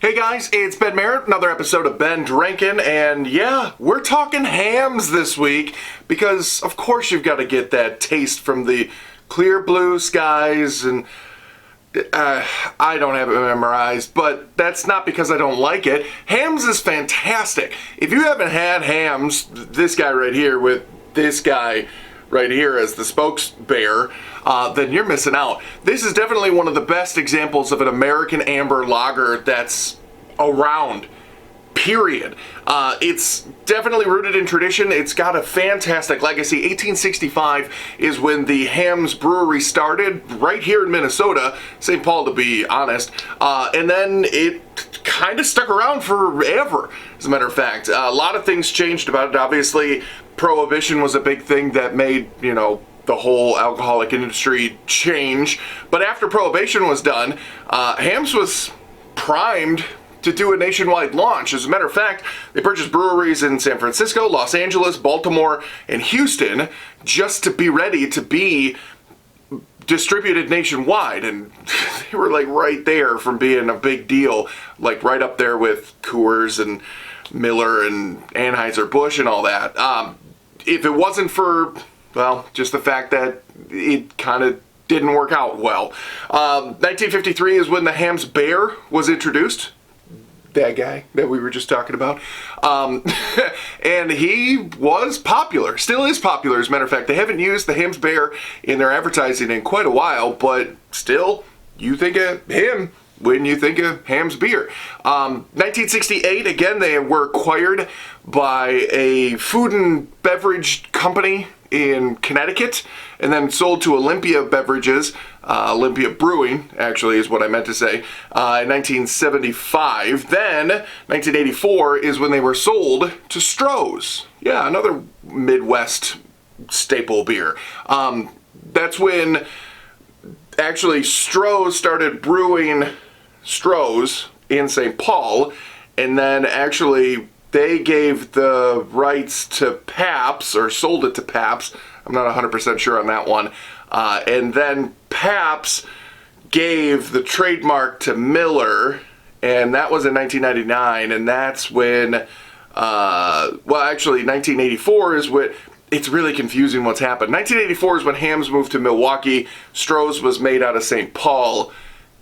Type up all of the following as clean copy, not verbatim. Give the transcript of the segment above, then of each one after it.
Hey guys, it's Ben Merritt, another episode of Ben Drinkin', and yeah, we're talking Hamms this week because of course you've got to get that taste from the clear blue skies, and I don't have it memorized, but that's not because I don't like it. Hamms is fantastic. If you haven't had Hamms, this guy right here with this guy right here as the spokesbearer, then you're missing out. This is definitely one of the best examples of an American amber lager that's around, period. It's definitely rooted in tradition. It's got a fantastic legacy. 1865 is when the Hamm's Brewery started, right here in Minnesota, St. Paul to be honest, and then it kind of stuck around forever, as a matter of fact. A lot of things changed about it. Obviously, Prohibition was a big thing that made, the whole alcoholic industry change. But after Prohibition was done, Hamm's was primed to do a nationwide launch. As a matter of fact, they purchased breweries in San Francisco, Los Angeles, Baltimore, and Houston just to be ready to be distributed nationwide, and they were like right there from being a big deal, like right up there with Coors and Miller and Anheuser-Busch and all that. If it wasn't for, just the fact that it kind of didn't work out well. 1953 is when the Hamm's Bear was introduced. That guy that we were just talking about. And he was popular, still is popular, as a matter of fact. They haven't used the Hamm's Bear in their advertising in quite a while, but still, you think of him when you think of Hamm's beer. 1968, again, they were acquired by a food and beverage company in Connecticut, and then sold to Olympia Beverages, Olympia Brewing, actually, is what I meant to say, in 1975. Then, 1984 is when they were sold to Stroh's. Yeah, another Midwest staple beer. That's when, actually, Stroh's started brewing Stroh's in St. Paul, and then actually they gave the rights to Pabst, or sold it to Pabst. I'm not 100% sure on that one. And then Pabst gave the trademark to Miller, and that was in 1999, and that's when, 1984 is when, it's really confusing what's happened. 1984 is when Hamm's moved to Milwaukee, Stroh's was made out of St. Paul,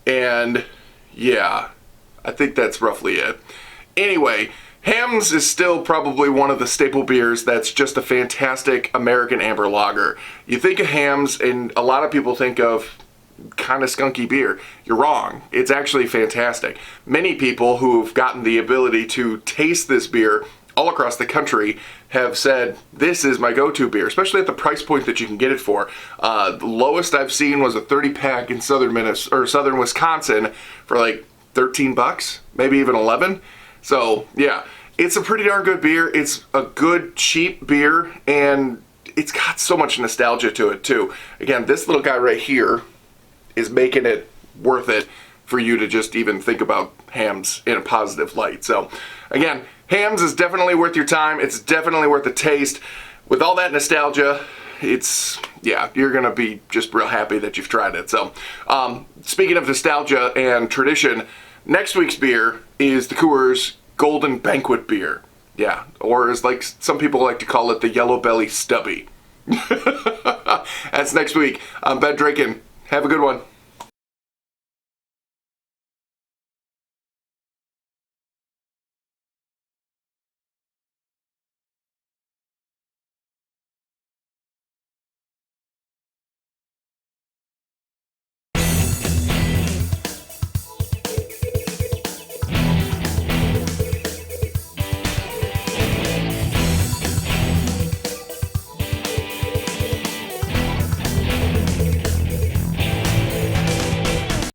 and yeah, I think that's roughly it. Anyway, Hamm's is still probably one of the staple beers that's just a fantastic American amber lager. You think of Hamm's, and a lot of people think of kind of skunky beer. You're wrong. It's actually fantastic. Many people who've gotten the ability to taste this beer all across the country have said, this is my go-to beer, especially at the price point that you can get it for. The lowest I've seen was a 30-pack in southern Wisconsin for like $13, maybe even 11. So yeah, it's a pretty darn good beer. It's a good, cheap beer, and it's got so much nostalgia to it too. Again, this little guy right here is making it worth it for you to just even think about Hamm's in a positive light. So again, Hamm's is definitely worth your time. It's definitely worth the taste. With all that nostalgia, you're gonna be just real happy that you've tried it. So speaking of nostalgia and tradition, next week's beer is the Coors Golden Banquet Beer. Yeah, or as like some people like to call it, the Yellow Belly Stubby. That's next week. I'm Ben Drinkin'. Have a good one.